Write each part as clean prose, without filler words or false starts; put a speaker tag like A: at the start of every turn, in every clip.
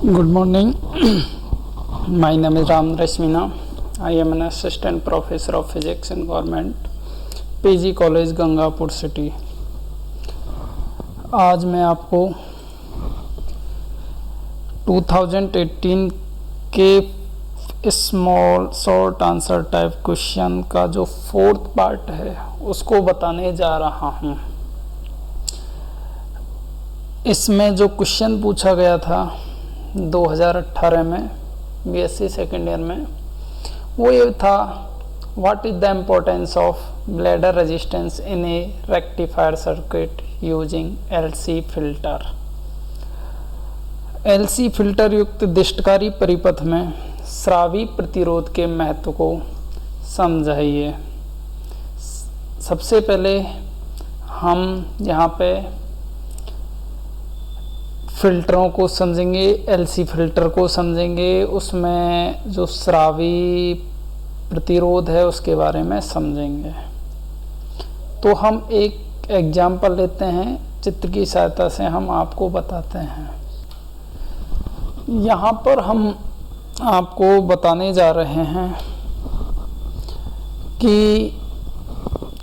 A: Good morning. My name is Ram Rashmina. I am an assistant professor of physics in government PG college Gangapur city. आज मैं आपको 2018 के small short answer type question का जो fourth part है उसको बताने जा रहा हूँ। इसमें जो क्वेश्चन पूछा गया था 2018 में बीएससी सेकेंड ईयर में, वो ये था, what is the importance of bladder resistance in a rectifier circuit using LC filter. LC filter युक्त दिष्टकारी परिपथ में स्रावी प्रतिरोध के महत्व को समझाइए। सबसे पहले हम यहाँ पे फिल्टरों को समझेंगे, एलसी फिल्टर को समझेंगे, उसमें जो स्रावी प्रतिरोध है उसके बारे में समझेंगे। तो हम एक एग्जाम्पल लेते हैं, चित्र की सहायता से हम आपको बताते हैं। यहाँ पर हम आपको बताने जा रहे हैं कि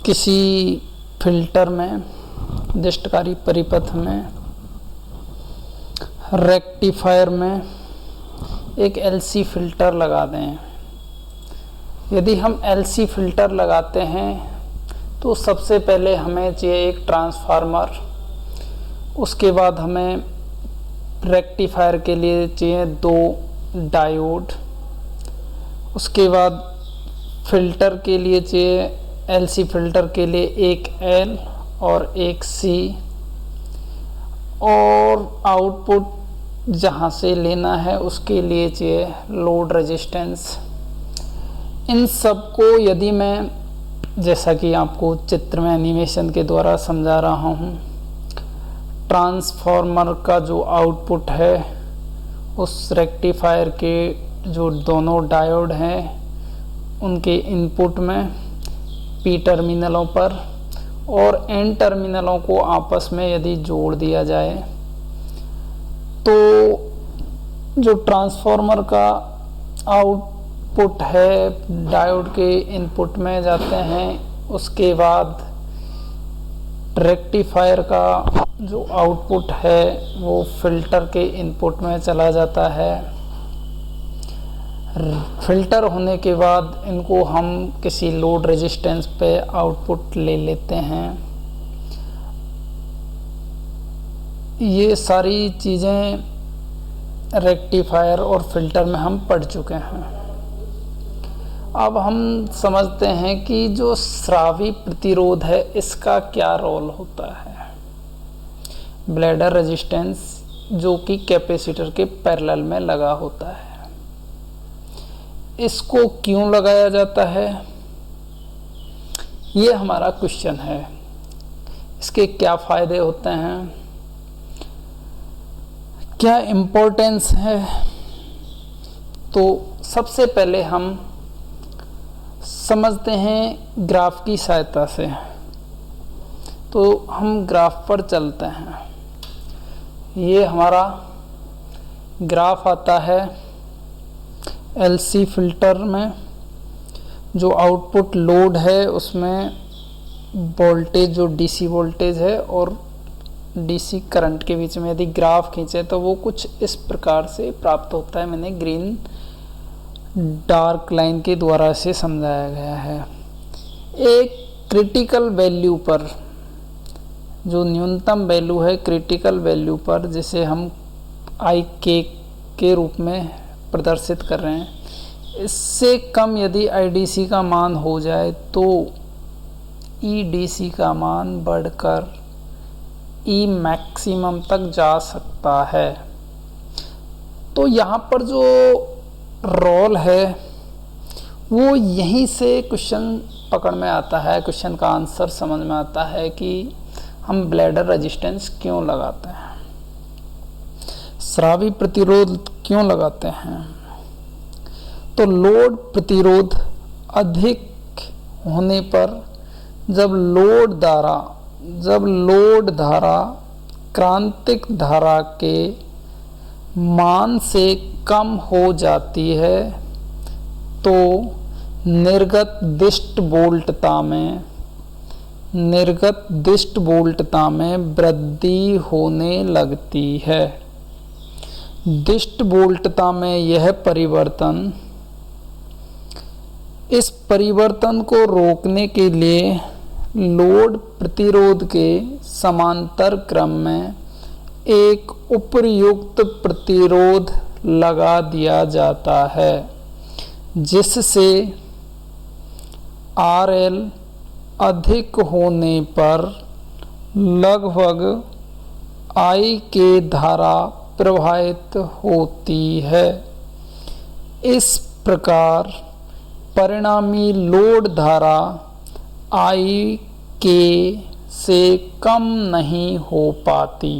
A: किसी फिल्टर में, दिष्टकारी परिपथ में, रेक्टिफायर में एक एलसी फिल्टर लगा दें। यदि हम एलसी फिल्टर लगाते हैं तो सबसे पहले हमें चाहिए एक ट्रांसफार्मर, उसके बाद हमें रेक्टिफायर के लिए चाहिए 2 डायोड, उसके बाद फिल्टर के लिए चाहिए, एलसी फिल्टर के लिए एक एल और एक सी, और आउटपुट जहाँ से लेना है उसके लिए चाहिए लोड रेजिस्टेंस। इन सब को यदि मैं, जैसा कि आपको चित्र में एनिमेशन के द्वारा समझा रहा हूँ, ट्रांसफार्मर का जो आउटपुट है उस रेक्टिफायर के जो दोनों डायोड हैं उनके इनपुट में पी टर्मिनलों पर और एन टर्मिनलों को आपस में यदि जोड़ दिया जाए तो जो ट्रांसफार्मर का आउटपुट है डायोड के इनपुट में जाते हैं, उसके बाद रेक्टिफायर का जो आउटपुट है वो फिल्टर के इनपुट में चला जाता है। फिल्टर होने के बाद इनको हम किसी लोड रेजिस्टेंस पे आउटपुट ले लेते हैं। ये सारी चीज़ें रेक्टिफायर और फिल्टर में हम पढ़ चुके हैं। अब हम समझते हैं कि जो स्रावी प्रतिरोध है इसका क्या रोल होता है। ब्लैडर रेजिस्टेंस जो कि कैपेसिटर के पैरेलल में लगा होता है, इसको क्यों लगाया जाता है, ये हमारा क्वेश्चन है। इसके क्या फ़ायदे होते हैं, क्या इम्पोर्टेंस है। तो सबसे पहले हम समझते हैं ग्राफ की सहायता से। तो हम ग्राफ पर चलते हैं। ये हमारा ग्राफ आता है एलसी फिल्टर में। जो आउटपुट लोड है उसमें वोल्टेज, जो डीसी वोल्टेज है और डीसी करंट के बीच में यदि ग्राफ खींचे तो वो कुछ इस प्रकार से प्राप्त होता है। मैंने ग्रीन डार्क लाइन के द्वारा से समझाया गया है। एक क्रिटिकल वैल्यू पर, जो न्यूनतम वैल्यू है क्रिटिकल वैल्यू पर, जिसे हम आई के रूप में प्रदर्शित कर रहे हैं, इससे कम यदि आईडीसी का मान हो जाए तो ईडीसी का मान बढ़कर ई मैक्सिमम तक जा सकता है। तो यहाँ पर जो रोल है वो यहीं से क्वेश्चन पकड़ में आता है, क्वेश्चन का आंसर समझ में आता है कि हम ब्लैडर रेजिस्टेंस क्यों लगाते हैं, स्रावी प्रतिरोध क्यों लगाते हैं। तो लोड प्रतिरोध अधिक होने पर जब लोड धारा क्रांतिक धारा के मान से कम हो जाती है तो निर्गत दिष्ट वोल्टता में वृद्धि होने लगती है। दिष्ट वोल्टता में यह परिवर्तन, इस परिवर्तन को रोकने के लिए लोड प्रतिरोध के समांतर क्रम में एक उपर्युक्त प्रतिरोध लगा दिया जाता है, जिससे RL अधिक होने पर लगभग I के धारा प्रवाहित होती है। इस प्रकार परिणामी लोड धारा I के से कम नहीं हो पाती,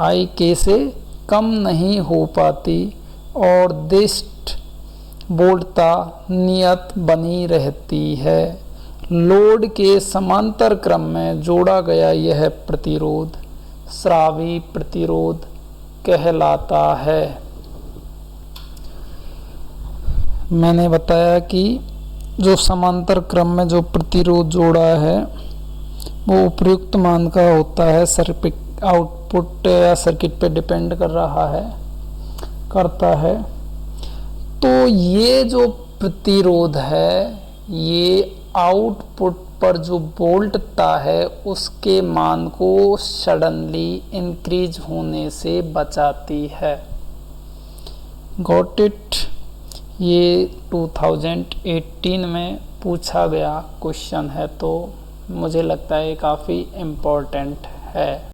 A: I के से कम नहीं हो पाती और दिष्ट वोल्टता नियत बनी रहती है। लोड के समांतर क्रम में जोड़ा गया यह प्रतिरोध स्रावी प्रतिरोध कहलाता है। मैंने बताया कि जो समांतर क्रम में जो प्रतिरोध जोड़ा है वो उपयुक्त मान का होता है, सर्किट आउटपुट या सर्किट पे डिपेंड करता है। तो ये जो प्रतिरोध है ये आउटपुट पर जो वोल्टता है उसके मान को सडनली इंक्रीज होने से बचाती है। Got it? ये 2018 में पूछा गया क्वेश्चन है, तो मुझे लगता है काफ़ी इम्पोर्टेंट है।